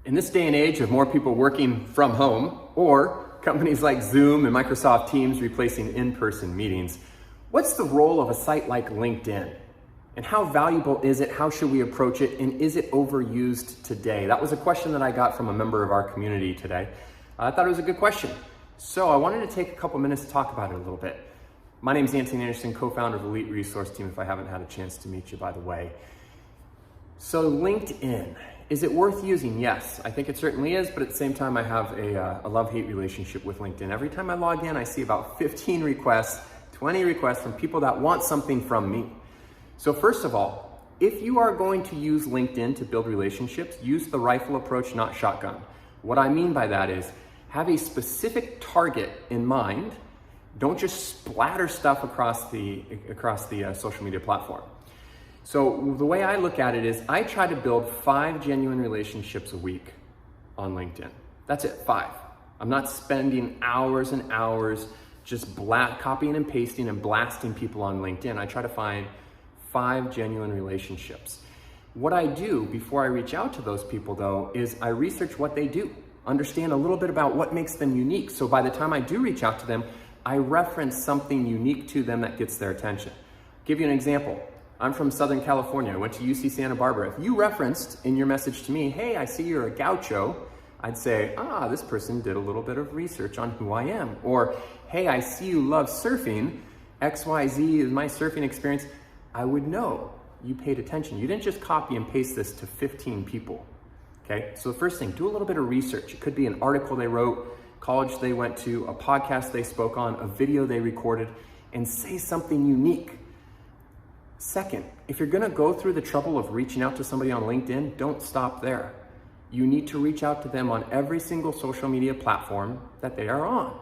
In this day and age of more people working from home, or companies like Zoom and Microsoft Teams replacing in-person meetings, what's the role of a site like LinkedIn? And how valuable is it? How should we approach it? And is it overused today? That was a question that I got from a member of our community today. I thought it was a good question. So I wanted to take a couple minutes to talk about it a little bit. My name is Anthony Anderson, co-founder of Elite Resource Team, if I haven't had a chance to meet you, by the way. So LinkedIn, is it worth using? Yes, I think it certainly is, but at the same time, I have a love-hate relationship with LinkedIn. Every time I log in, I see about 15 requests, 20 requests from people that want something from me. So first of all, if you are going to use LinkedIn to build relationships, use the rifle approach, not shotgun. What I mean by that is, have a specific target in mind. Don't just splatter stuff across the social media platform. So the way I look at it is I try to build 5 genuine relationships a week on LinkedIn. That's it, 5. I'm not spending hours and hours just copying and pasting and blasting people on LinkedIn. I try to find 5 genuine relationships. What I do before I reach out to those people though, is I research what they do, understand a little bit about what makes them unique. So by the time I do reach out to them, I reference something unique to them that gets their attention. I'll give you an example. I'm from Southern California. I went to UC Santa Barbara. If you referenced in your message to me, hey, I see you're a gaucho, I'd say, this person did a little bit of research on who I am. Or, hey, I see you love surfing. XYZ is my surfing experience. I would know you paid attention. You didn't just copy and paste this to 15 people. Okay, so the first thing, do a little bit of research. It could be an article they wrote, college they went to, a podcast they spoke on, a video they recorded, and say something unique. Second, if you're gonna go through the trouble of reaching out to somebody on LinkedIn, don't stop there. You need to reach out to them on every single social media platform that they are on.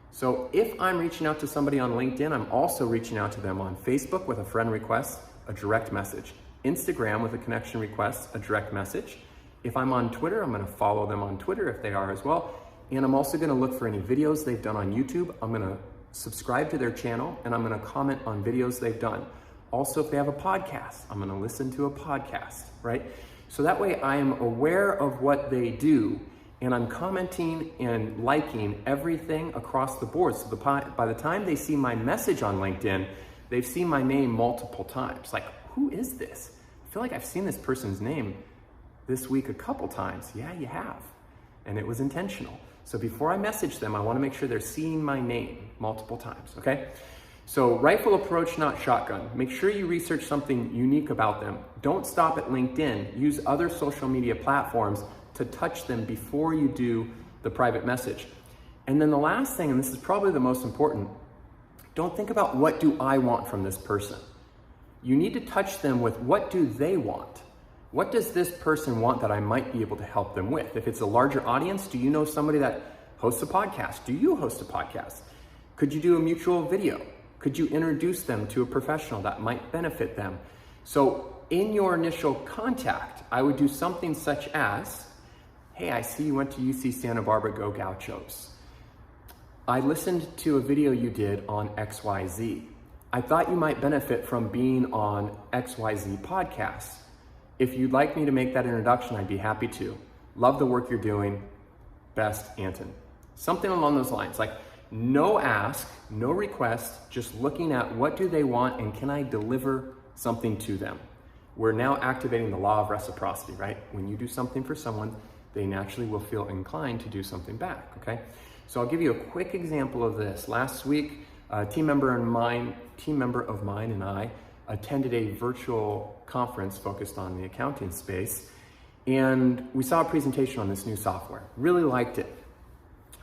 So if I'm reaching out to somebody on LinkedIn, I'm also reaching out to them on Facebook with a friend request, a direct message. Instagram with a connection request, a direct message. If I'm on Twitter, I'm gonna follow them on Twitter if they are as well. And I'm also gonna look for any videos they've done on YouTube. I'm gonna subscribe to their channel and I'm gonna comment on videos they've done. Also, if they have a podcast, I'm gonna listen to a podcast, right? So that way I am aware of what they do and I'm commenting and liking everything across the board. So by the time they see my message on LinkedIn, they've seen my name multiple times. Like, who is this? I feel like I've seen this person's name this week a couple times. Yeah, you have. And it was intentional. So before I message them, I wanna make sure they're seeing my name multiple times, okay? So rifle approach, not shotgun. Make sure you research something unique about them. Don't stop at LinkedIn. Use other social media platforms to touch them before you do the private message. And then the last thing, and this is probably the most important, don't think about what do I want from this person. You need to touch them with what do they want? What does this person want that I might be able to help them with? If it's a larger audience, do you know somebody that hosts a podcast? Do you host a podcast? Could you do a mutual video? Could you introduce them to a professional that might benefit them? So in your initial contact, I would do something such as, hey, I see you went to UC Santa Barbara, go Gauchos. I listened to a video you did on XYZ. I thought you might benefit from being on XYZ podcast. If you'd like me to make that introduction, I'd be happy to. Love the work you're doing. Best, Anton. Something along those lines, like no ask, no request, just looking at what do they want and can I deliver something to them. We're now activating the law of reciprocity, right? When you do something for someone, they naturally will feel inclined to do something back, okay? So I'll give you a quick example of this. Last week, a team member of mine and I attended a virtual conference focused on the accounting space, and we saw a presentation on this new software. Really liked it.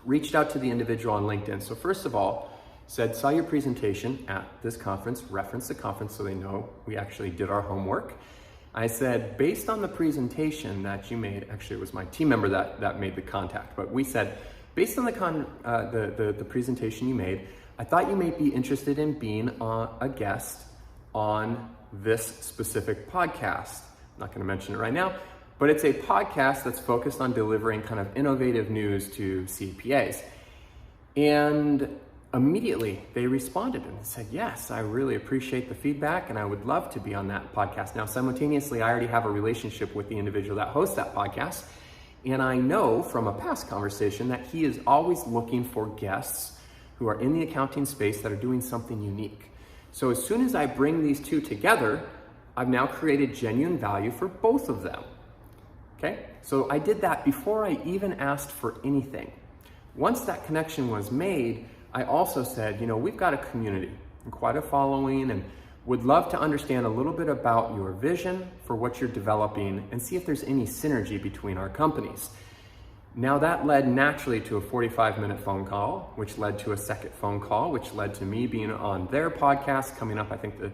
Reached out to the individual on LinkedIn. So first of all, said, saw your presentation at this conference, referenced the conference so they know we actually did our homework. I said, based on the presentation that you made, actually it was my team member that made the contact, but we said, based on the presentation you made, I thought you may be interested in being a guest on this specific podcast. I'm not gonna mention it right now, but it's a podcast that's focused on delivering kind of innovative news to CPAs. And immediately they responded and said, yes, I really appreciate the feedback and I would love to be on that podcast. Now, simultaneously, I already have a relationship with the individual that hosts that podcast. And I know from a past conversation that he is always looking for guests who are in the accounting space that are doing something unique. So as soon as I bring these two together, I've now created genuine value for both of them. Okay, so I did that before I even asked for anything. Once that connection was made, I also said, we've got a community and quite a following, and would love to understand a little bit about your vision for what you're developing and see if there's any synergy between our companies. Now that led naturally to a 45-minute phone call, which led to a second phone call, which led to me being on their podcast coming up, I think, in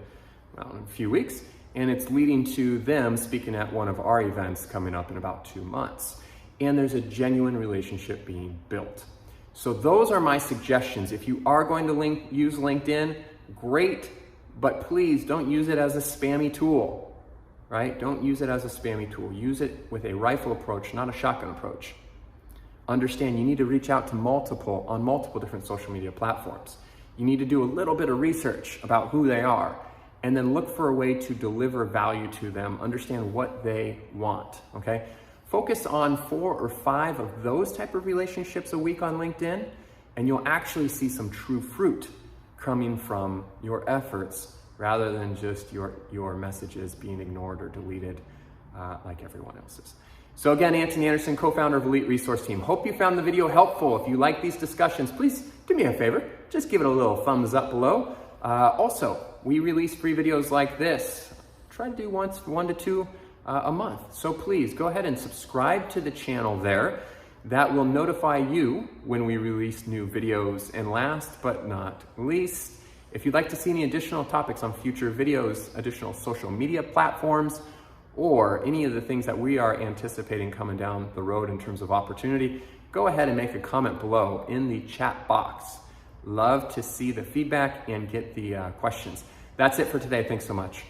a few weeks. And it's leading to them speaking at one of our events coming up in about 2 months. And there's a genuine relationship being built. So those are my suggestions. If you are going to use LinkedIn, great, but please don't use it as a spammy tool, right? Don't use it as a spammy tool. Use it with a rifle approach, not a shotgun approach. Understand you need to reach out to on multiple different social media platforms. You need to do a little bit of research about who they are, and then look for a way to deliver value to them, understand what they want, okay? Focus on 4 or 5 of those type of relationships a week on LinkedIn, and you'll actually see some true fruit coming from your efforts rather than just your messages being ignored or deleted like everyone else's. So again, Anthony Anderson, co-founder of Elite Resource Team. Hope you found the video helpful. If you like these discussions, please do me a favor. Just give it a little thumbs up below. Also, we release free videos like this. Try to do 1 to 2 a month. So please go ahead and subscribe to the channel there. That will notify you when we release new videos. And last but not least, if you'd like to see any additional topics on future videos, additional social media platforms, or any of the things that we are anticipating coming down the road in terms of opportunity, go ahead and make a comment below in the chat box. Love to see the feedback and get the questions. That's it for today. Thanks so much.